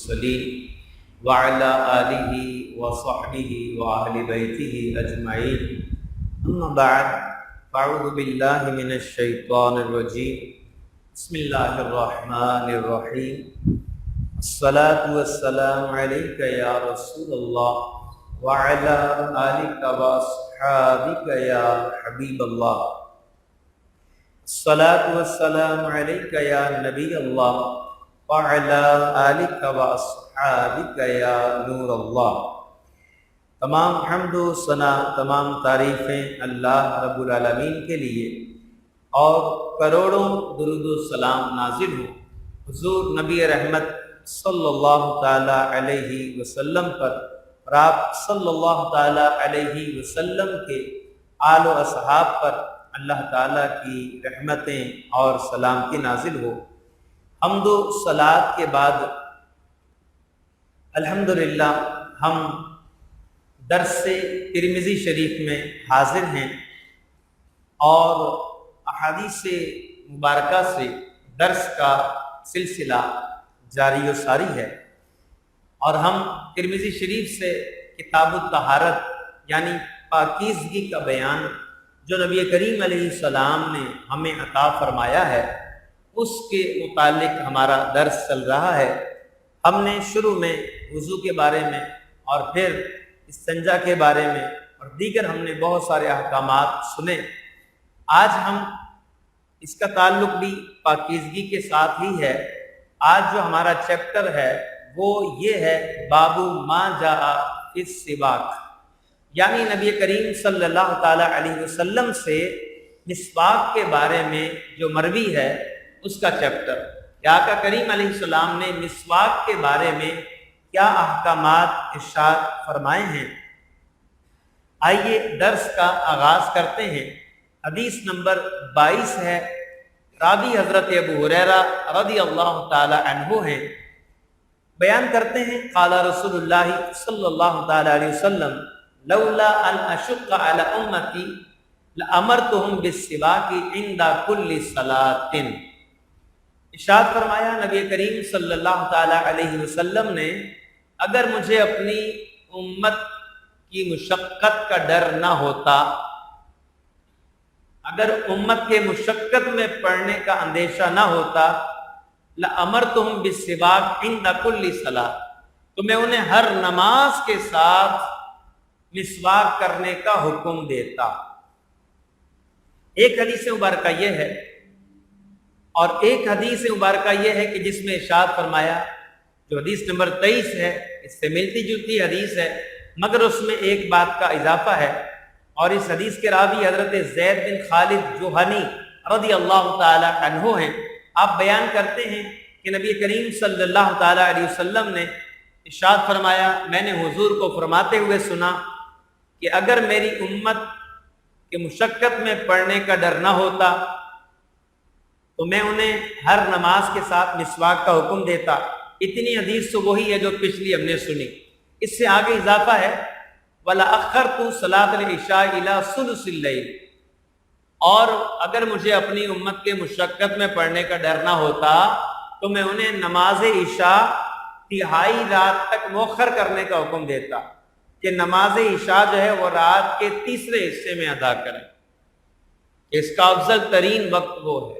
المرسلين وعلى آله وصحبه وأهل بيته أجمعين أما بعد فأعوذ بالله من الشيطان الرجيم بسم الله الرحمن الرحيم الصلاة والسلام عليك يا رسول الله وعلى آلك وأصحابك يا حبيب الله الصلاة والسلام عليك يا نبي الله وعلى آلك وأصحابك يا نور اللہ۔ تمام حمد و ثنا، تمام تعریفیں اللہ رب العالمین کے لیے، اور کروڑوں درود و سلام نازل ہوں حضور نبی رحمت صلی اللہ تعالی علیہ وسلم پر، اور آپ صلی اللہ تعالی علیہ وسلم کے آل و اصحاب پر اللہ تعالیٰ کی رحمتیں اور سلامتی نازل ہو۔ حمد و صلات کے بعد الحمدللہ ہم درس ترمذی شریف میں حاضر ہیں، اور احادیث مبارکہ سے درس کا سلسلہ جاری و ساری ہے، اور ہم ترمذی شریف سے کتاب الطہارت یعنی پاکیزگی کا بیان جو نبی کریم علیہ السلام نے ہمیں عطا فرمایا ہے اس کے متعلق ہمارا درس چل رہا ہے۔ ہم نے شروع میں وضو کے بارے میں، اور پھر استنجا کے بارے میں، اور دیگر ہم نے بہت سارے احکامات سنے۔ آج ہم اس کا تعلق بھی پاکیزگی کے ساتھ ہی ہے۔ آج جو ہمارا چیپٹر ہے وہ یہ ہے باب ما جاء فی السواک، یعنی نبی کریم صلی اللہ تعالی علیہ وسلم سے مسواک کے بارے میں جو مروی ہے اس کا چیپٹر۔ آقا کریم علیہ السلام نے مسواک کے بارے میں کیا احکامات ارشاد فرمائے ہیں۔ آئیے درس کا آغاز کرتے ہیں۔ حدیث نمبر 22 ہے، راوی حضرت ابو ہریرہ رضی اللہ تعالی عنہ ہیں، بیان کرتے ہیں قال رسول اللہ صلی اللہ تعالی علیہ وسلم لولا ان اشق علی امتی لامرتهم بالسواک عند کل صلاۃ۔ ارشاد فرمایا نبی کریم صلی اللہ تعالی علیہ وسلم نے، اگر مجھے اپنی امت کی مشقت کا ڈر نہ ہوتا، اگر امت کے مشقت میں پڑنے کا اندیشہ نہ ہوتا، لامرتهم بالسواک عند کل صلاۃ، تو میں انہیں ہر نماز کے ساتھ مسواک کرنے کا حکم دیتا۔ ایک حدیث مبارکہ یہ ہے، اور ایک حدیث مبارکہ یہ ہے کہ جس میں ارشاد فرمایا، جو حدیث نمبر 23 ہے، اس سے ملتی جلتی حدیث ہے، مگر اس میں ایک بات کا اضافہ ہے، اور اس حدیث کے راوی حضرت زید بن خالد جوہنی رضی اللہ تعالی عنہ ہیں۔ آپ بیان کرتے ہیں کہ نبی کریم صلی اللہ تعالی علیہ وسلم نے ارشاد فرمایا، میں نے حضور کو فرماتے ہوئے سنا کہ اگر میری امت کے مشقت میں پڑنے کا ڈر نہ ہوتا تو میں انہیں ہر نماز کے ساتھ مسواک کا حکم دیتا۔ اتنی حدیث تو وہی ہے جو پچھلی ہم نے سنی۔ اس سے آگے اضافہ ہے وَلَأَخَّرْتُ صَلَاةَ الْعِشَاءِ إِلَىٰ ثُلُثِ اللَّيْلِ، اور اگر مجھے اپنی امت کے مشقت میں پڑھنے کا ڈر نہ ہوتا تو میں انہیں نماز عشاء تہائی رات تک مؤخر کرنے کا حکم دیتا، کہ نماز عشاء جو ہے وہ رات کے تیسرے حصے میں ادا کریں، اس کا افضل ترین وقت وہ ہے۔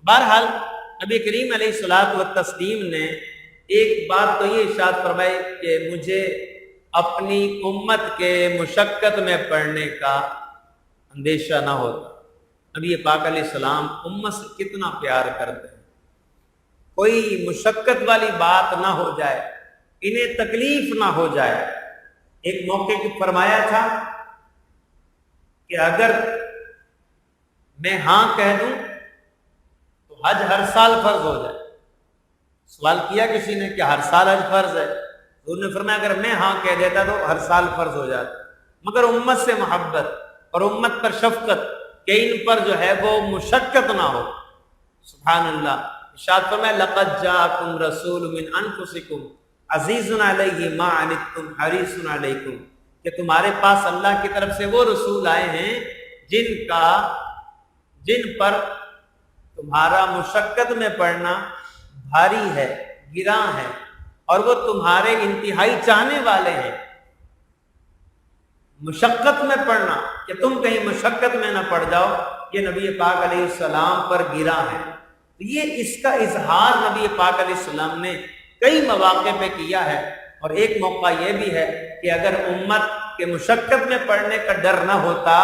بہرحال نبی کریم علیہ الصلوۃ والتسلیم نے ایک بات تو یہ ارشاد فرمائی کہ مجھے اپنی امت کے مشقت میں پڑنے کا اندیشہ نہ ہوتا۔ نبی پاک علیہ السلام امت سے کتنا پیار کرتے ہیں، کوئی مشقت والی بات نہ ہو جائے، انہیں تکلیف نہ ہو جائے۔ ایک موقع کی فرمایا تھا کہ اگر میں ہاں کہہ دوں تو حج ہر سال فرض ہو جائے۔ سوال کیا کسی نے کہ ہر سال حج فرض ہے، تو انہوں نے فرمایا اگر میں ہاں کہہ دیتا تو ہر سال فرض ہو جاتا، مگر امت سے محبت اور امت پر شفقت کہ ان پر جو ہے وہ مشقت نہ ہو۔ سبحان اللہ۔ ارشاد فرمایا لقد جاءکم رسول من انفسکم عزیز علیہ ما عنتم حریص علیکم، کہ تمہارے پاس اللہ کی طرف سے وہ رسول آئے ہیں جن پر تمہارا مشقت میں پڑنا بھاری ہے، گراں ہے، اور وہ تمہارے انتہائی چاہنے والے ہیں۔ مشقت میں پڑھنا کہ تم کہیں مشقت میں نہ پڑ جاؤ، یہ نبی پاک علیہ السلام پر گرا ہے۔ یہ اس کا اظہار نبی پاک علیہ السلام نے کئی مواقع پہ کیا ہے، اور ایک موقع یہ بھی ہے کہ اگر امت کے مشقت میں پڑھنے کا ڈر نہ ہوتا،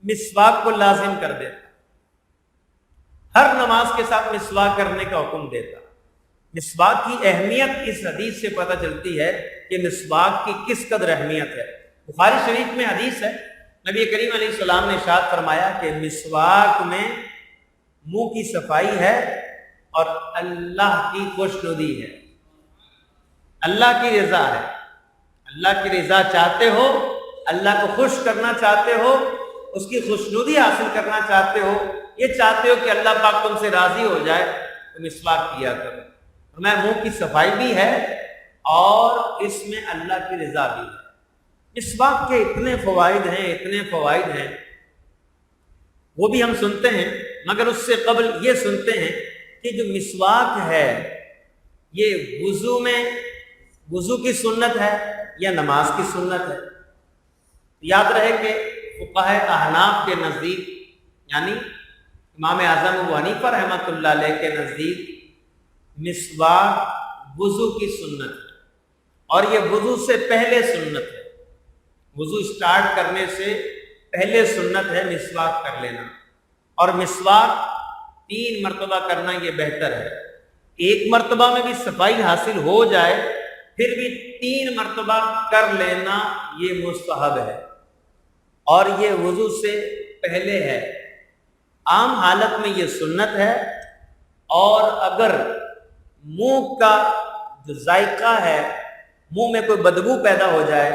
مسواک کو لازم کر دیتا، ہر نماز کے ساتھ مسواک کرنے کا حکم دیتا۔ مسواک کی اہمیت اس حدیث سے پتہ چلتی ہے کہ مسواک کی کس قدر اہمیت ہے۔ بخاری شریف میں حدیث ہے، نبی کریم علیہ السلام نے ارشاد فرمایا کہ مسواک میں منہ کی صفائی ہے اور اللہ کی خوشنودی ہے، اللہ کی رضا ہے۔ اللہ کی رضا چاہتے ہو، اللہ کو خوش کرنا چاہتے ہو، اس کی خوشنودی حاصل کرنا چاہتے ہو، یہ چاہتے ہو کہ اللہ پاک تم سے راضی ہو جائے، تو مسواک کیا کرو۔ میں منہ کی صفائی بھی ہے اور اس میں اللہ کی رضا بھی ہے۔ مسواک کے اتنے فوائد ہیں، وہ بھی ہم سنتے ہیں، مگر اس سے قبل یہ سنتے ہیں کہ جو مسواک ہے یہ وضو کی سنت ہے یا نماز کی سنت ہے۔ یاد رہے کہ فقہائے احناف کے نزدیک، یعنی امام اعظم ابو حنیفہ رحمۃ اللہ علیہ کے نزدیک، مسواک وضو کی سنت ہے، اور یہ وضو سے پہلے سنت ہے۔ وضو سٹارٹ کرنے سے پہلے سنت ہے مسواک کر لینا، اور مسواک 3 مرتبہ کرنا یہ بہتر ہے۔ 1 مرتبہ میں بھی صفائی حاصل ہو جائے، پھر بھی 3 مرتبہ کر لینا یہ مستحب ہے، اور یہ وضو سے پہلے ہے۔ عام حالت میں یہ سنت ہے، اور اگر منہ کا جو ذائقہ ہے، منہ میں کوئی بدبو پیدا ہو جائے،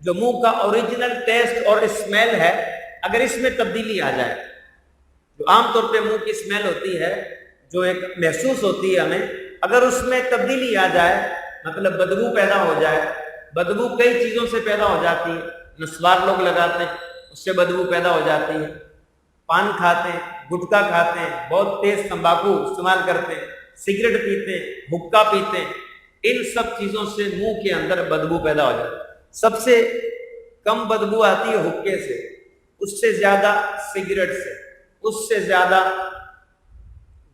جو منہ کا اوریجنل ٹیسٹ اور اسمیل ہے، اگر اس میں تبدیلی آ جائے، جو عام طور پہ منہ کی اسمیل ہوتی ہے، جو ایک محسوس ہوتی ہے ہمیں، اگر اس میں تبدیلی آ جائے، مطلب بدبو پیدا ہو جائے، بدبو کئی چیزوں سے پیدا ہو جاتی ہے، نسوار لوگ لگاتے ہیں اس سے بدبو پیدا ہو جاتی ہے، پان کھاتے ہیں، گٹکا کھاتے ہیں، بہت تیز تمباکو استعمال کرتے ہیں، سگریٹ پیتے ہیں، حقہ پیتے ہیں، ان سب چیزوں سے منہ کے اندر بدبو پیدا ہو جاتی ہے۔ سب سے کم بدبو آتی ہے حقے سے، اس سے زیادہ سگریٹ سے، اس سے زیادہ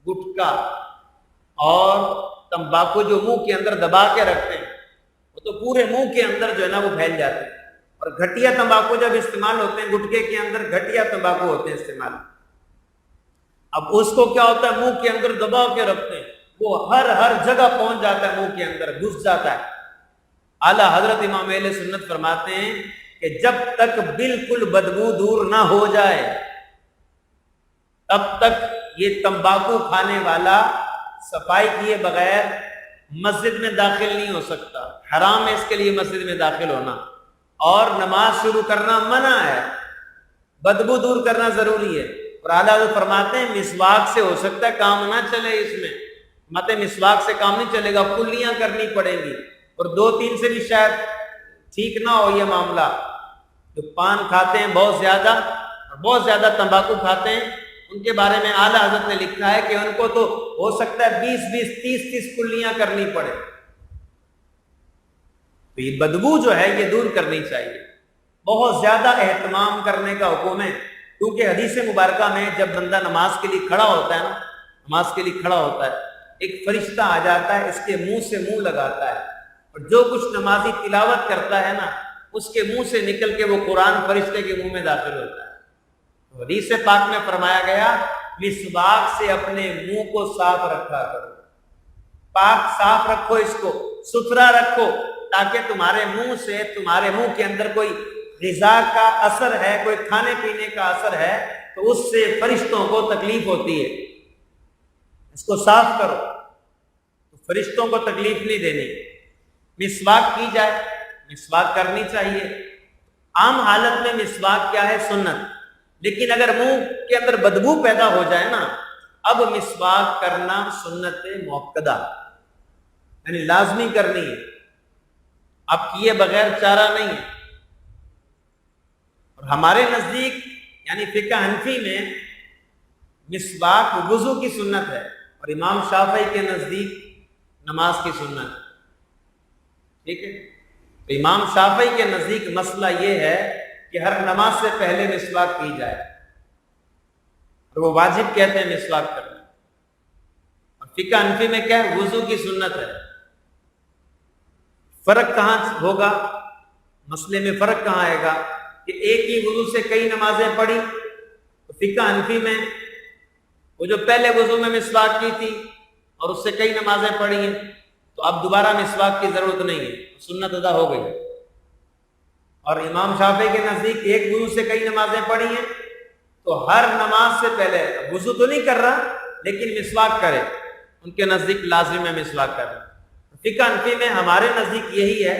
گٹکا اور تمباکو جو منہ کے اندر دبا کے رکھتے ہیں، وہ تو پورے منہ کے اندر جو ہے نا وہ پھیل جاتے ہیں۔ اور گھٹیا تمباکو جب استعمال ہوتے ہیں، گٹکے کے اندر گھٹیا تمباکو ہوتے ہیں استعمال، اب اس کو کیا ہوتا ہے، منہ کے اندر دبا کے رکھتے ہیں، وہ ہر جگہ پہنچ جاتا ہے، منہ کے اندر گھس جاتا ہے۔ اعلیٰ حضرت امام اہل سنت فرماتے ہیں کہ جب تک بالکل بدبو دور نہ ہو جائے، تب تک یہ تمباکو کھانے والا صفائی کیے بغیر مسجد میں داخل نہیں ہو سکتا، حرام ہے اس کے لیے مسجد میں داخل ہونا، اور نماز شروع کرنا منع ہے، بدبو دور کرنا ضروری ہے۔ اور اعلیٰ حضرت فرماتے ہیں مسواک سے ہو سکتا ہے کام نہ چلے، اس میں مسواک سے کام نہیں چلے گا، کلیاں کرنی پڑیں گی، اور 2-3 سے بھی شاید ٹھیک نہ ہو یہ معاملہ۔ جو پان کھاتے ہیں بہت زیادہ اور بہت زیادہ تمباکو کھاتے ہیں، ان کے بارے میں اعلیٰ حضرت نے لکھا ہے کہ ان کو تو ہو سکتا ہے 20-20 30-30 کلیاں کرنی پڑے۔ تو یہ بدبو جو ہے یہ دور کرنی چاہیے، بہت زیادہ اہتمام کرنے کا حکم ہے، کیونکہ حدیث مبارکہ میں جب بندہ نماز کے لیے کھڑا ہوتا ہے نا، نماز کے لیے کھڑا ہوتا ہے، ایک فرشتہ آ جاتا ہے، اس کے منہ سے منہ لگاتا ہے، اور جو کچھ نمازی تلاوت کرتا ہے نا، اس کے منہ سے نکل کے وہ قرآن فرشتے کے منہ میں داخل ہوتا ہے۔ تو حدیث پاک میں فرمایا گیا مسواک سے اپنے منہ کو صاف رکھا کرو، پاک صاف رکھو، اس کو ستھرا رکھو، تاکہ تمہارے منہ کے اندر کوئی غذا کا اثر ہے، کوئی کھانے پینے کا اثر ہے، تو اس سے فرشتوں کو تکلیف ہوتی ہے، اس کو صاف کرو، تو فرشتوں کو تکلیف نہیں دینی۔ مسواک کی جائے، مسواک کرنی چاہیے۔ عام حالت میں مسواک کیا ہے، سنت، لیکن اگر منہ کے اندر بدبو پیدا ہو جائے نا، اب مسواک کرنا سنت مؤکدہ، یعنی لازمی کرنی ہے، اب کیے بغیر چارہ نہیں ہے۔ اور ہمارے نزدیک یعنی فقہ حنفی میں مسواک وضو کی سنت ہے، اور امام شافعی کے نزدیک نماز کی سنت. ٹھیک ہے. تو امام شافعی کے نزدیک مسئلہ یہ ہے کہ ہر نماز سے پہلے مسواک کی جائے، اور وہ واجب کہتے ہیں مسواک کرنا. اور فقہ حنفی میں کیا ہے؟ وضو کی سنت ہے. فرق کہاں ہوگا؟ مسئلے میں فرق کہاں آئے گا کہ ایک ہی وضو سے کئی نمازیں پڑھی، تو فقہ حنفی میں وہ جو پہلے وضو میں مسواک کی تھی اور اس سے کئی نمازیں پڑھی ہیں، تو اب دوبارہ مسواک کی ضرورت نہیں ہے، سنت ادا ہو گئی. اور امام شافعی کے نزدیک ایک وضو سے کئی نمازیں پڑھی ہیں تو ہر نماز سے پہلے وضو تو نہیں کر رہا لیکن مسواک کرے. ان کے نزدیک لازم ہے مسواک کرنا. فقہ حنفی میں ہمارے نزدیک یہی ہے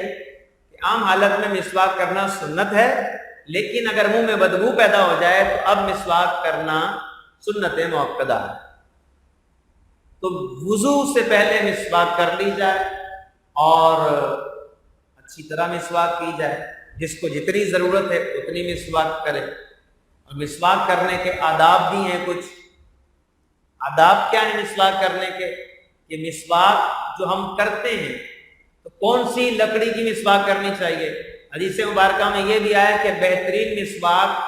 کہ عام حالت میں مسواک کرنا سنت ہے، لیکن اگر منہ میں بدبو پیدا ہو جائے تو اب مسواک کرنا سنت مؤکدہ ہے. تو وضو سے پہلے مسواک کر لی جائے اور اچھی طرح مسواک کی جائے. جس کو جتنی ضرورت ہے اتنی مسواک کرے. اور مسواک کرنے کے آداب بھی ہیں کچھ. آداب کیا ہیں مسواک کرنے کے؟ کہ مسواک جو ہم کرتے ہیں تو کون سی لکڑی کی مسواک کرنی چاہیے؟ حدیث مبارکہ میں یہ بھی آیا کہ بہترین مسواک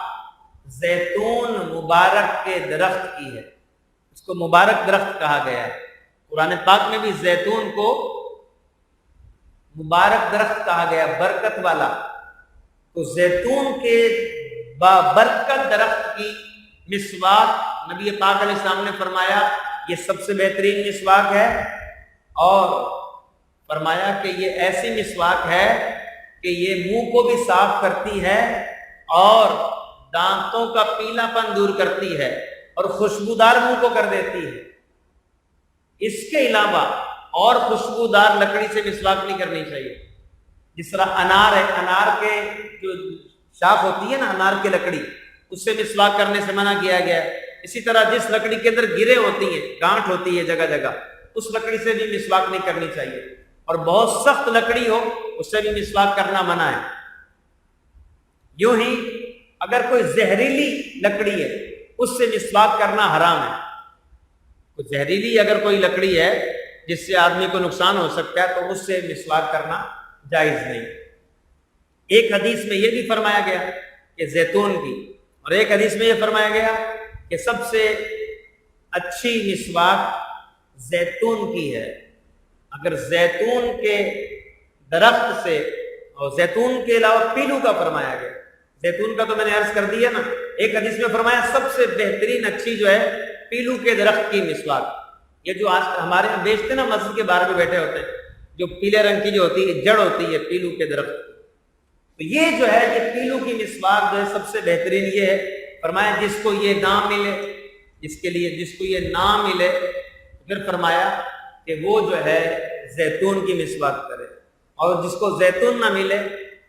زیتون مبارک کے درخت کی ہے. اس کو مبارک درخت کہا گیا ہے. قرآن پاک میں بھی زیتون کو مبارک درخت کہا گیا، برکت والا. تو زیتون کے برکت درخت کی مسواک نبی پاک علیہ السلام نے فرمایا یہ سب سے بہترین مسواک ہے، اور فرمایا کہ یہ ایسی مسواک ہے کہ یہ منہ کو بھی صاف کرتی ہے اور دانتوں کا پیلا پن دور کرتی ہے اور خوشبودار منہ کو کر دیتی ہے. اس کے علاوہ اور خوشبودار لکڑی سے مسواک نہیں کرنی چاہیے. جس طرح انار ہے، انار کے جو شاخ ہوتی ہے نا، انار کی لکڑی، اس سے مسواک کرنے سے منع کیا گیا ہے. اسی طرح جس لکڑی کے اندر گرے ہوتی ہیں، گانٹھ ہوتی ہے جگہ جگہ، اس لکڑی سے بھی مسواک نہیں کرنی چاہیے. اور بہت سخت لکڑی ہو اس سے بھی مسواک کرنا منع ہے. یوں ہی اگر کوئی زہریلی لکڑی ہے اس سے مسواک کرنا حرام ہے. کوئی زہریلی اگر کوئی لکڑی ہے جس سے آدمی کو نقصان ہو سکتا ہے تو اس سے مسواک کرنا جائز نہیں. ایک حدیث میں یہ بھی فرمایا گیا کہ زیتون کی، اور ایک حدیث میں یہ فرمایا گیا کہ سب سے اچھی مسواک زیتون کی ہے. اگر زیتون کے درخت سے، اور زیتون کے علاوہ پیلو کا فرمایا گیا. زیتون کا تو میں نے عرض کر دیا نا. ایک حدیث میں فرمایا سب سے بہترین اچھی جو ہے پیلو کے درخت کی مسواک. یہ جو آج ہمارے یہاں بیچتے نا، مسجد کے باہر بھی بیٹھے ہوتے ہیں، جو پیلے رنگ کی جو ہوتی ہے جڑ ہوتی ہے پیلو کے درخت. تو یہ جو ہے یہ پیلو کی مسواک جو ہے سب سے بہترین یہ ہے. فرمایا جس کو یہ نہ ملے، جس کو یہ نہ ملے، پھر فرمایا کہ وہ جو ہے زیتون کی مسواک کرے. اور جس کو زیتون نہ ملے،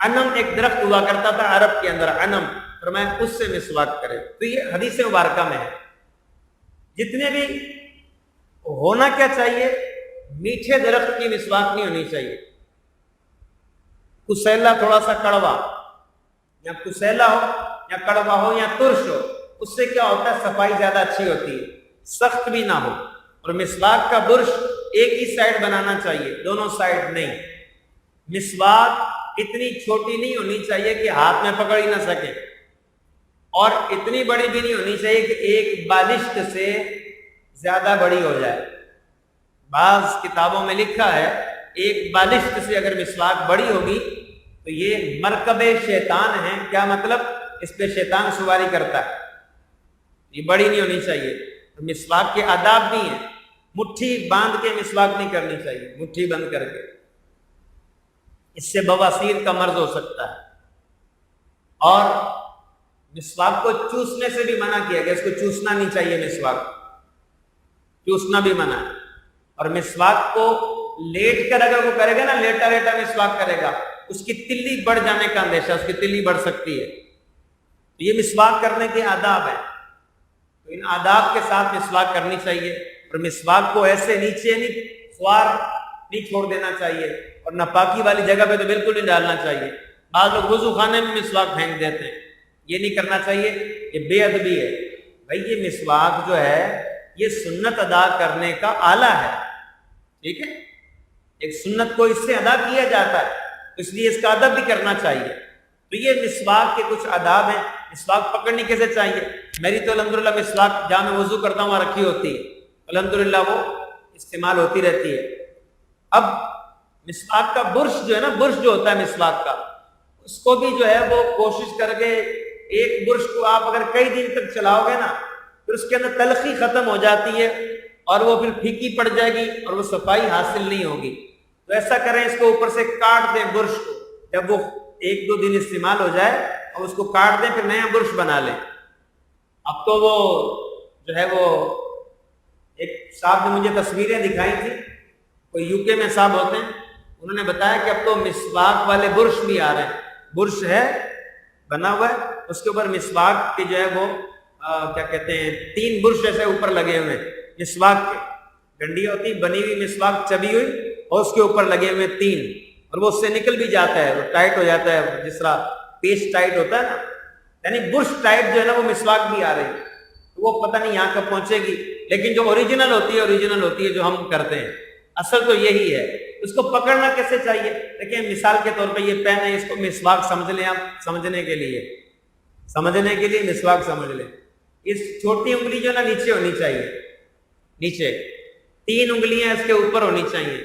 انم ایک درخت ہوا کرتا تھا عرب کے اندر، انم، فرمایا اس سے مسواک کرے. تو یہ حدیث مبارکہ میں ہے. جتنے بھی ہونا کیا چاہیے، میٹھے درخت کی مسواک نہیں ہونی چاہیے. کسیلا تھوڑا سا کڑوا، یا کسیلا ہو یا کڑوا ہو یا ترش ہو، اس سے کیا ہوتا ہے صفائی زیادہ اچھی ہوتی ہے. سخت بھی نہ ہو. اور مسواک کا برش ایک ہی سائڈ بنانا چاہیے، دونوں سائڈ نہیں. مسواک اتنی چھوٹی نہیں ہونی چاہیے کہ ہاتھ میں پکڑ ہی نہ سکے، اور اتنی بڑی بھی نہیں ہونی چاہیے کہ ایک بالشت سے زیادہ بڑی ہو جائے. بعض کتابوں میں لکھا ہے ایک بالشت سے اگر مسواک بڑی ہوگی تو یہ مرکب شیطان ہے. کیا مطلب؟ اس پہ شیطان سواری کرتا ہے. یہ بڑی نہیں ہونی چاہیے. مسواک کے آداب بھی ہیں. مٹھی باندھ کے مسواک نہیں کرنی چاہیے، مٹھی بند کر کے. اس سے بواسیر کا مرض ہو سکتا ہے. اور مسواک کو چوسنے سے بھی منع کیا گیا. اس کو چوسنا نہیں چاہیے، مسواک چوسنا بھی منع ہے. اور مسواک کو لیٹ کر اگر وہ کرے گا نا، لیٹا لیٹا مسواک کرے گا، اس کی تلی بڑھ جانے کا اندیشہ، اس کی تلی بڑھ سکتی ہے. یہ مسواک کرنے کے آداب ہیں. تو ان آداب کے ساتھ مسواک کرنی چاہیے. اور مسواک کو ایسے نیچے نہیں، خوار نہیں چھوڑ دینا چاہیے، اور ناپاکی والی جگہ پہ تو بالکل نہیں ڈالنا چاہیے. بعض لوگ وضو خانے میں مسواک پھینک دیتے ہیں. یہ نہیں کرنا چاہیے، یہ بے ادبی ہے. بھائی یہ مسواک جو ہے یہ سنت ادا کرنے کا آلہ ہے. ٹھیک ہے، ایک سنت کو اس سے ادا کیا جاتا ہے، اس لیے اس کا ادب بھی کرنا چاہیے۔ تو یہ مسواک کے کچھ آداب ہیں۔ مسواک پکڑنی کیسے چاہیے؟ میری تو الحمدللہ مسواک جہاں میں وضو کرتا ہوں وہاں رکھی ہوتی ہے، الحمدللہ وہ استعمال ہوتی رہتی ہے۔ اب مسواک کا برش جو ہے نا، برش جو ہوتا ہے مسواک کا، اس کو بھی جو ہے وہ کوشش کر کے ایک برش کو آپ اگر کئی دن تک چلاؤ گے نا، پھر اس کے اندر تلخی ختم ہو جاتی ہے اور وہ پھر پھیکی پڑ جائے گی اور وہ صفائی حاصل نہیں ہوگی۔ تو ایسا کریں، اس کو اوپر سے کاٹ دیں برش کو، جب وہ ایک دو دن استعمال ہو جائے اور اس کو کاٹ دیں، پھر نیا برش بنا لیں۔ اب تو وہ جو ہے وہ ایک صاحب نے مجھے تصویریں دکھائی تھی، کوئی یو کے میں صاحب ہوتے ہیں، انہوں نے بتایا کہ اب تو مسواک والے برش بھی آ رہے ہیں۔ برش ہے بنا ہوا ہے، اس کے اوپر مسواک کے جو ہے وہ کیا کہتے ہیں 3 برش ایسے اوپر لگے ہوئے ہیں، مسواک کے ڈنڈی ہوتی بنی ہوئی مسواک چبی ہوئی اور اس کے اوپر لگے ہوئے 3، اور وہ اس سے نکل بھی جاتا ہے، وہ ٹائٹ ہو جاتا ہے جس طرح پیسٹ ٹائٹ ہوتا ہے نا، یعنی برش ٹائٹ جو ہے نا وہ مسواک بھی آ رہی ہے۔ تو وہ پتہ نہیں یہاں کب پہنچے گی، لیکن جو اوریجنل ہوتی ہے جو ہم کرتے ہیں، اصل تو یہی ہے۔ اس کو پکڑنا کیسے چاہیے؟ دیکھیں مثال کے طور پہ یہ پین ہے، اس کو مسواک سمجھ لیں آپ، سمجھنے کے لیے مسواک سمجھ لیں۔ اس چھوٹی انگلی جو ہے نا نیچے ہونی چاہیے، نیچے 3 انگلیاں اس کے اوپر ہونی چاہیے،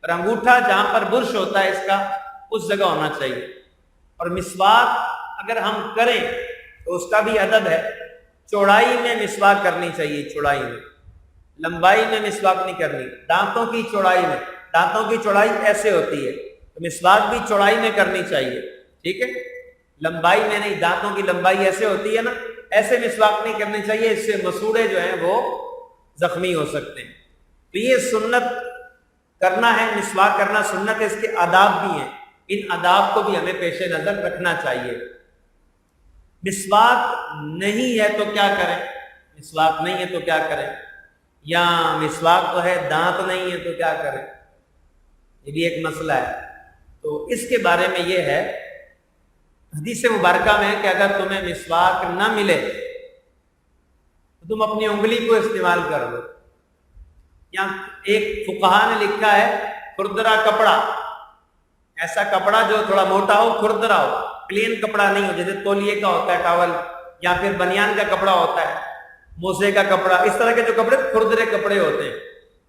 اور انگوٹھا جہاں پر برش ہوتا ہے اس کا اس جگہ ہونا چاہیے۔ اور مسواک اگر ہم کریں تو اس کا بھی ادب ہے، چوڑائی میں مسواک کرنی چاہیے، چوڑائی میں، لمبائی میں مسواک نہیں کرنی۔ دانتوں کی چوڑائی میں، دانتوں کی چوڑائی ایسے ہوتی ہے تو مسواک بھی چوڑائی میں کرنی چاہیے، ٹھیک ہے، لمبائی میں نہیں۔ دانتوں کی لمبائی ایسے ہوتی ہے نا، ایسے مسواک نہیں کرنی چاہیے، اس سے مسوڑے جو ہیں وہ زخمی ہو سکتے ہیں۔ تو یہ سنت کرنا ہے، مسواک کرنا سنت ہے، اس کے آداب بھی ہیں، ان آداب کو بھی ہمیں پیش نظر رکھنا چاہیے۔ مسواک نہیں ہے تو کیا کریں؟ مسواک نہیں ہے تو کیا کریں؟ یا مسواک تو ہے دانت نہیں ہے تو کیا کریں؟ یہ بھی ایک مسئلہ ہے۔ تو اس کے بارے میں یہ ہے، حدیث مبارکہ میں کہ اگر تمہیں مسواک نہ ملے تو تم اپنی انگلی کو استعمال کر لو۔ یہاں ایک فقہا نے لکھا ہے کھردرا کپڑا، ایسا کپڑا جو تھوڑا موٹا ہو، کھردرا ہو، پلین کپڑا نہیں ہو، جیسے تولیے کا ہوتا ہے ٹاول، یا پھر بنیان کا کپڑا ہوتا ہے، موزے کا کپڑا، اس طرح کے جو کپڑے کھردرے کپڑے ہوتے ہیں۔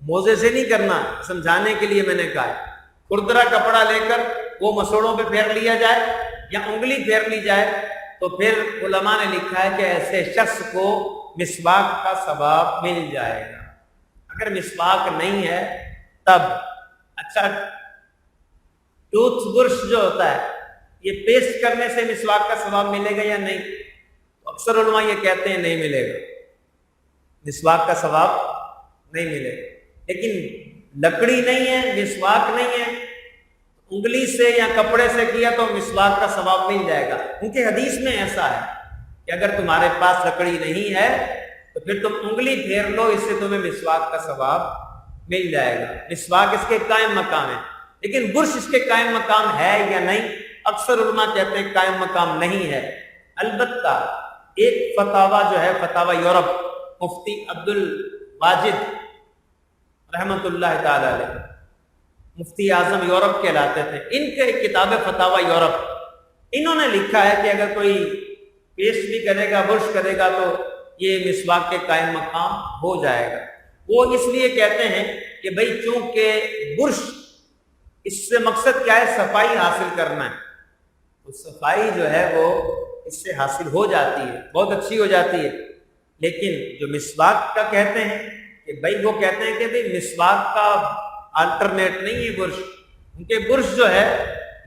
موزے سے نہیں کرنا، سمجھانے کے لیے میں نے کہا ہے، کھردرا کپڑا لے کر وہ مسوڑوں پہ پھیر لیا جائے یا انگلی پھیر لی جائے، تو پھر علماء نے لکھا ہے کہ ایسے شخص کو مسواک کا ثواب مل جائے گا۔ اگر مسواک نہیں ہے تب اچھا، ٹوتھ برش جو ہوتا ہے یہ پیسٹ کرنے سے مسواک کا ثواب ملے گا یا نہیں؟ اکثر علماء یہ کہتے ہیں نہیں ملے گا، مسواک کا ثواب نہیں ملے گا۔ لیکن لکڑی نہیں ہے، مسواک نہیں ہے، انگلی سے یا کپڑے سے کیا تو مسواک کا ثواب مل جائے گا، کیونکہ حدیث میں ایسا ہے کہ اگر تمہارے پاس لکڑی نہیں ہے تو پھر تم انگلی پھیر لو، اس سے تمہیں مسواک کا ثواب مل جائے گا۔ مسواک اس کے قائم مقام ہے، لیکن برش اس کے قائم مقام ہے یا نہیں؟ اکثر علماء کہتے ہیں قائم مقام نہیں ہے۔ البتہ ایک فتاوی جو ہے، فتاوی یورپ، مفتی عبد الواجد رحمۃ اللہ تعالی علیہ، مفتی اعظم یورپ کہلاتے تھے، ان کے ایک کتاب ہے فتاوی یورپ، انہوں نے لکھا ہے کہ اگر کوئی پیسٹ بھی کرے گا، برش کرے گا، تو یہ مسواک کے قائم مقام ہو جائے گا۔ وہ اس لیے کہتے ہیں کہ بھئی چونکہ برش، اس سے مقصد کیا ہے؟ صفائی حاصل کرنا ہے، تو صفائی جو ہے وہ اس سے حاصل ہو جاتی ہے، بہت اچھی ہو جاتی ہے۔ لیکن جو مسواک کا کہتے ہیں کہ بھئی وہ کہتے ہیں کہ بھئی مسواک کا الٹرنیٹ نہیں ہے برش، کیونکہ برش جو ہے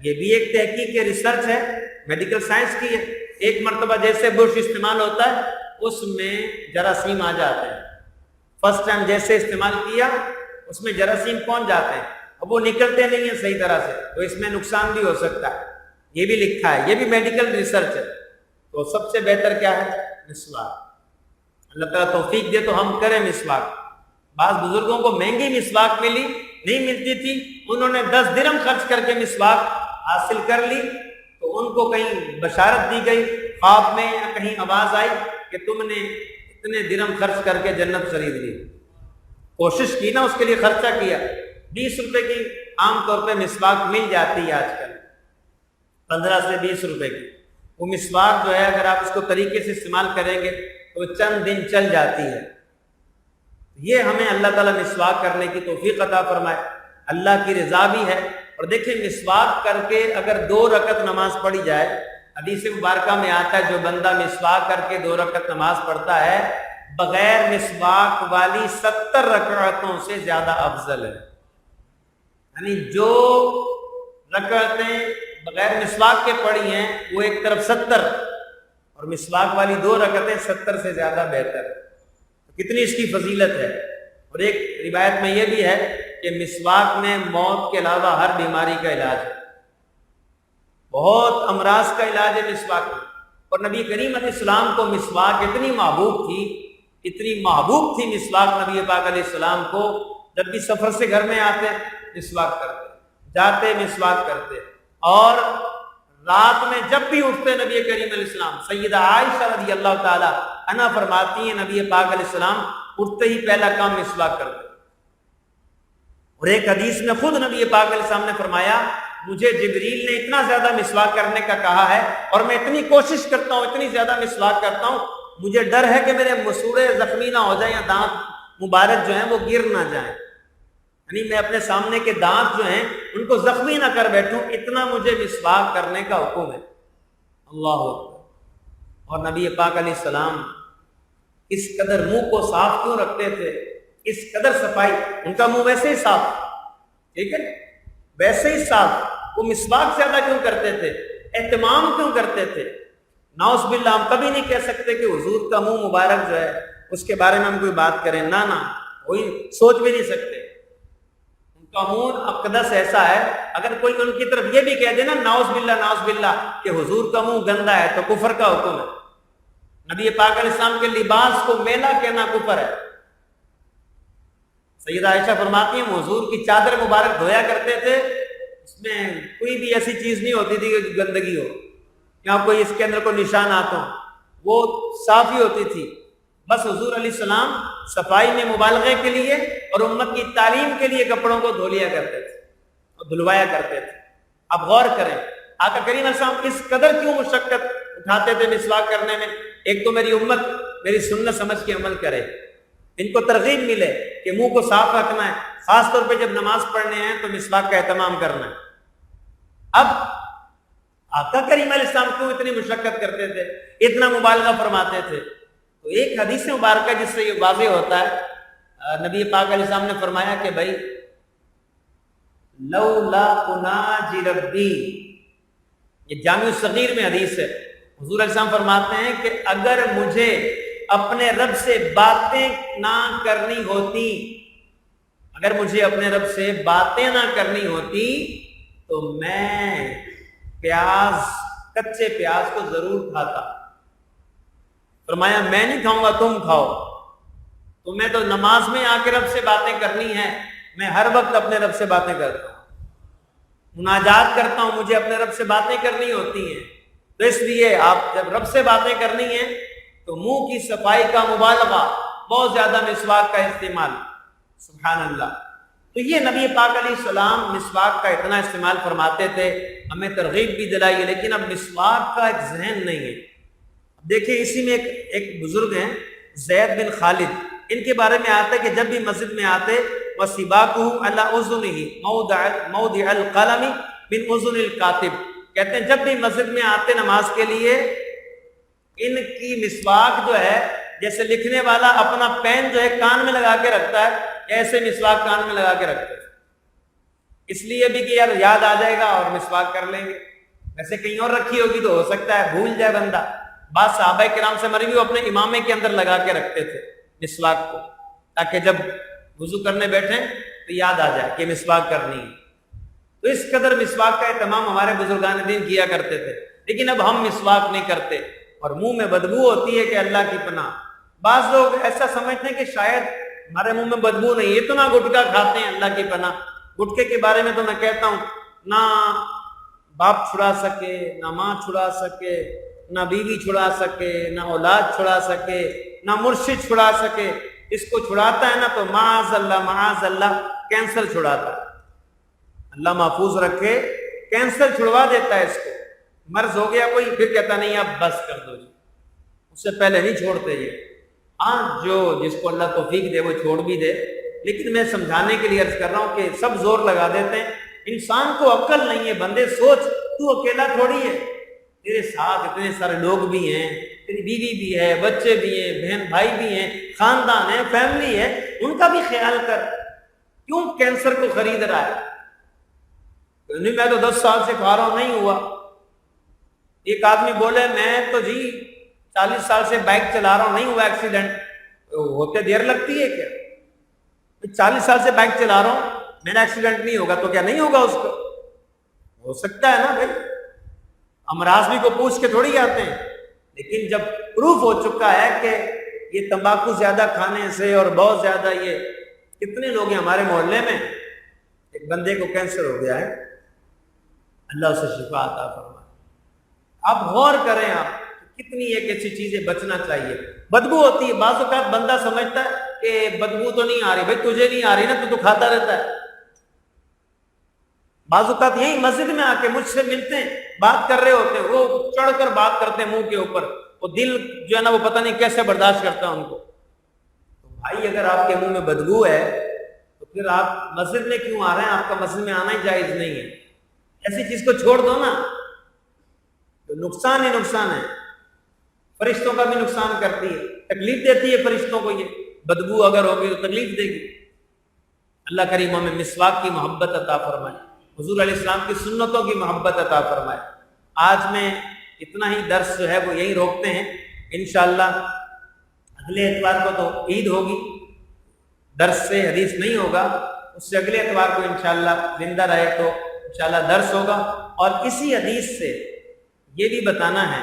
یہ بھی ایک تحقیق ہے، ریسرچ ہے، میڈیکل سائنس کی ہے۔ ایک مرتبہ جیسے برش استعمال ہوتا ہے اس میں جراثیم آ جاتے ہیں، فرسٹ ٹائم جیسے استعمال کیا اس میں جراثیم پہنچ جاتے ہیں، اب وہ نکلتے نہیں ہیں صحیح طرح سے، تو اس میں نقصان بھی ہو سکتا ہے۔ یہ بھی لکھا ہے، یہ بھی میڈیکل ریسرچ ہے۔ تو سب سے بہتر کیا ہے؟ مسواک۔ اللہ تعالیٰ توفیق دے تو ہم کریں مسواک۔ بعض بزرگوں کو مہنگی مسواک ملی، نہیں ملتی تھی، انہوں نے 10 درہم خرچ کر کے مسواک حاصل کر لی، تو ان کو کہیں بشارت دی گئی خواب میں یا کہیں آواز آئی کہ تم نے اتنے درہم خرچ کر کے جنت خرید لی۔ کوشش کی نا، اس کے لیے خرچہ کیا، 20 روپے کی عام طور پہ مسواک مل جاتی ہے آج کل 15 سے 20 روپے کی. وہ مسواک جو ہے اگر آپ اس کو طریقے سے استعمال کریں گے تو چند دن چل جاتی ہے. یہ ہمیں اللہ تعالیٰ مسواک کرنے کی توفیق عطا فرمائے، اللہ کی رضا بھی ہے. اور دیکھیں مسواک کر کے اگر 2 رکعت نماز پڑھی جائے، حدیث مبارکہ میں آتا ہے جو بندہ مسواک کر کے 2 رکعت نماز پڑھتا ہے بغیر مسواک والی 70 رکعتوں سے زیادہ افضل ہے. یعنی جو رکعتیں بغیر مسواک کے پڑھی ہیں وہ ایک طرف 70 اور مسواک والی 2 رکعتیں 70 سے زیادہ بہتر. کتنی اس کی فضیلت ہے. اور ایک روایت میں یہ بھی ہے کہ مسواک میں موت کے علاوہ ہر بیماری کا علاج ہے، بہت امراض کا علاج ہے مسواک میں. اور نبی کریم علیہ السلام کو مسواک اتنی محبوب تھی مسواک نبی پاک علیہ السلام کو. جب بھی سفر سے گھر میں آتے مسواک کرتے، جاتے مسواک کرتے، اور رات میں جب بھی اٹھتے نبی کریم علیہ السلام، سیدہ عائشہ رضی اللہ تعالی عنہا فرماتی ہیں نبی پاک علیہ السلام اٹھتے ہی پہلا کام مسواک کرتے. اور ایک حدیث میں خود نبی پاک علیہ السلام نے فرمایا مجھے جبریل نے اتنا زیادہ مسواک کرنے کا کہا ہے اور میں اتنی کوشش کرتا ہوں، اتنی زیادہ مسواک کرتا ہوں، مجھے ڈر ہے کہ میرے مسوڑے زخمی نہ ہو جائیں یا دانت مبارک جو ہیں وہ گر نہ جائیں. یعنی میں اپنے سامنے کے دانت جو ہیں ان کو زخمی نہ کر بیٹھوں، اتنا مجھے مسواک کرنے کا حکم ہے. اللہ اکبر. اور نبی پاک علیہ السلام اس قدر منہ کو صاف کیوں رکھتے تھے، اس قدر صفائی. ان کا منہ ویسے ہی صاف، ٹھیک ہے، ویسے ہی صاف. وہ مسواک زیادہ کیوں کرتے تھے، اہتمام کیوں کرتے تھے. نعوذ باللہ ہم کبھی نہیں کہہ سکتے کہ حضور کا منہ مبارک جو ہے اس کے بارے میں ہم کوئی بات کریں، نہ کوئی سوچ بھی نہیں سکتے. ان کا منہ اقدس ایسا ہے، اگر کوئی ان کی طرف یہ بھی کہہ دے نا نعوذ باللہ کہ حضور کا منہ گندا ہے تو کفر کا حکم ہے. نبی پاک علیہ السلام کے لباس کو میلا کہنا کفر ہے. سیدہ عائشہ فرماتی ہیں حضور کی چادر مبارک دھویا کرتے تھے، اس میں کوئی بھی ایسی چیز نہیں ہوتی تھی کہ گندگی ہو یا کوئی اس کے اندر کوئی نشانات ہوں، وہ صاف ہی ہوتی تھی. بس حضور علیہ السلام صفائی میں مبالغے کے لیے اور امت کی تعلیم کے لیے کپڑوں کو دھو لیا کرتے تھے اور دھلوایا کرتے تھے. اب غور کریں آقا کریم علیہ السلام اس قدر کیوں مشقت اٹھاتے تھے مسواک کرنے میں. ایک تو میری امت میری سنت سمجھ کے عمل کرے، ان کو ترغیب ملے کہ منہ کو صاف رکھنا ہے، خاص طور پہ جب نماز پڑھنے ہیں تو مسواک کا اہتمام کرنا ہے. اب آقا کریم علیہ السلام کیوں اتنی مشقت کرتے تھے، اتنا مبالغہ فرماتے تھے؟ تو ایک حدیث مبارکہ جس سے یہ واضح ہوتا ہے، نبی پاک علیہ السلام نے فرمایا کہ بھائی لولا اناجی ربی، یہ جامع الصغیر میں حدیث ہے. حضور علیہ السلام فرماتے ہیں کہ اگر مجھے اپنے رب سے باتیں نہ کرنی ہوتی، اگر مجھے اپنے رب سے باتیں نہ کرنی ہوتی تو میں کچے پیاز کو ضرور کھاتا. فرمایا میں نہیں کھاؤں گا، تم کھاؤ. تمہیں تو نماز میں آ کے رب سے باتیں کرنی ہے، میں ہر وقت اپنے رب سے باتیں کرتا ہوں، مناجات کرتا ہوں، مجھے اپنے رب سے باتیں کرنی ہوتی ہیں. تو اس لیے آپ جب رب سے باتیں کرنی ہیں تو منہ کی صفائی کا مبالغہ، بہت زیادہ مسواک کا استعمال. سبحان اللہ. تو یہ نبی پاک علیہ السلام مسواک کا اتنا استعمال فرماتے تھے، ہمیں ترغیب بھی دلائی ہے. لیکن اب مسواک کا ایک ذہن نہیں ہے. دیکھیں اسی میں ایک بزرگ ہیں زید بن خالد، ان کے بارے میں آتا ہے کہ جب بھی مسجد میں آتے وَسِبَاقُهُ عَلَىٰ أُذُنِهِ مَوْضِعَ الْقَلَمِ مِنْ أُذُنِ الْكَاتِبِ، کہتے ہیں جب بھی مسجد میں آتے نماز کے لیے ان کی مسواک جو ہے جیسے لکھنے والا اپنا پین جو ہے کان میں لگا کے رکھتا ہے، ایسے مسواک کان میں لگا کے رکھتے ہیں، اس لیے بھی کہ یار یاد آ جائے گا اور مسواک کر لیں گے. ویسے کہیں اور رکھی ہوگی تو ہو سکتا ہے بھول جائے بندہ. بعض صحابہ کرام سے مروی وہ اپنے امامے کے اندر لگا کے رکھتے تھے مسواک کو، تاکہ جب وضو کرنے بیٹھیں تو یاد آ جائے کہ مسواک کرنی ہے. تو اس قدر مسواک کا اہتمام ہمارے بزرگان دین کیا کرتے تھے. لیکن اب ہم مسواک نہیں کرتے اور منہ میں بدبو ہوتی ہے کہ اللہ کی پناہ. بعض لوگ ایسا سمجھتے ہیں کہ شاید ہمارے منہ میں بدبو نہیں، اتنا گٹکا کھاتے ہیں، اللہ کی پناہ. گٹکے کے بارے میں تو میں کہتا ہوں نہ باپ چھڑا سکے، نہ ماں چھڑا سکے، نہ بیوی چھڑا سکے، نہ اولاد چھڑا سکے، نہ مرشد چھڑا سکے. اس کو چھڑاتا ہے نا تو معاذ اللہ کینسر چھڑاتا ہے. اللہ محفوظ رکھے، کینسر چھڑوا دیتا ہے اس کو، مرض ہو گیا کوئی، پھر کہتا نہیں اب بس کر دو جی، اس سے پہلے نہیں چھوڑتے یہ۔ ہاں جو جس کو اللہ توفیق دے وہ چھوڑ بھی دے، لیکن میں سمجھانے کے لیے عرض کر رہا ہوں کہ سب زور لگا دیتے ہیں، انسان کو عقل نہیں ہے، بندے سوچ تو اکیلا تھوڑی ہے، تیرے ساتھ اتنے سارے لوگ بھی ہیں، تیری بیوی بھی ہے، بچے بھی ہیں، بہن بھائی بھی ہیں، خاندان ہے، فیملی ہے، ان کا بھی خیال کر، کیوں کینسر کو خرید رہا ہے؟ نہیں میں تو 10 سال سے کھا رہا ہوں نہیں ہوا۔ ایک آدمی بولے میں تو جی 40 سال سے بائک چلا رہا ہوں نہیں ہوا ایکسیڈنٹ، ہوتے دیر لگتی ہے کیا؟ 40 سال سے بائک چلا رہا ہوں میرا ایکسیڈنٹ نہیں ہوگا تو کیا نہیں ہوگا اس کو؟ ہو سکتا ہے نا بھائی، امراض بھی کو پوچھ کے تھوڑی آتے ہیں، لیکن جب پروف ہو چکا ہے کہ یہ تمباکو زیادہ کھانے سے اور بہت زیادہ، یہ کتنے لوگ ہیں ہمارے محلے میں، ایک بندے کو کینسر ہو گیا ہے، اللہ اسے شفا عطا فرمائے۔ آپ غور کریں، آپ کتنی ایک ایسی چیزیں بچنا چاہیے۔ بدبو ہوتی ہے، بعض اوقات بندہ سمجھتا ہے کہ بدبو تو نہیں آ رہی، بھائی تجھے نہیں آ رہی نا، تو کھاتا رہتا ہے۔ بعض اوقات یہیں مسجد میں آ کے مجھ سے ملتے ہیں، بات کر رہے ہوتے ہیں، وہ چڑھ کر بات کرتے ہیں منہ کے اوپر، وہ دل جو ہے نا وہ پتہ نہیں کیسے برداشت کرتا ہے ان کو۔ تو بھائی اگر آپ کے منہ میں بدبو ہے تو پھر آپ مسجد میں کیوں آ رہے ہیں؟ آپ کا مسجد میں آنا ہی جائز نہیں ہے۔ ایسی چیز کو چھوڑ دو نا، تو نقصان ہی نقصان ہے، فرشتوں کا بھی نقصان کرتی ہے، تکلیف دیتی ہے فرشتوں کو، یہ بدبو اگر ہوگی تو تکلیف دے گی۔ اللہ کریم ہمیں مسواک کی محبت عطا فرمائے، حضور علیہ السلام کی سنتوں کی محبت عطا فرمائے۔ آج میں اتنا ہی درس جو ہے وہ یہیں روکتے ہیں، انشاءاللہ اگلے اتوار کو تو عید ہوگی، درس سے حدیث نہیں ہوگا، اس سے اگلے اتوار کو انشاءاللہ زندہ رہے تو انشاءاللہ درس ہوگا، اور اسی حدیث سے یہ بھی بتانا ہے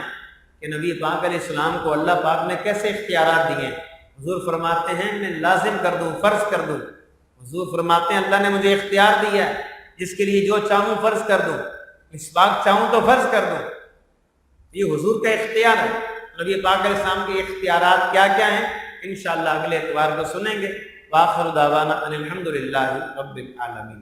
کہ نبی پاک علیہ السلام کو اللہ پاک نے کیسے اختیارات دیے ہیں۔ حضور فرماتے ہیں میں لازم کر دوں، فرض کر دوں، حضور فرماتے ہیں اللہ نے مجھے اختیار دیا ہے جس کے لیے جو چاہوں فرض کر دوں، مسواک چاہوں تو فرض کر دوں، یہ حضور کا اختیار ہے۔ نبی پاک علیہ السلام کے اختیارات کیا کیا ہیں انشاءاللہ اگلے اتوار کو سنیں گے۔ وآخر دعوانا ان الحمد للہ رب العالمین۔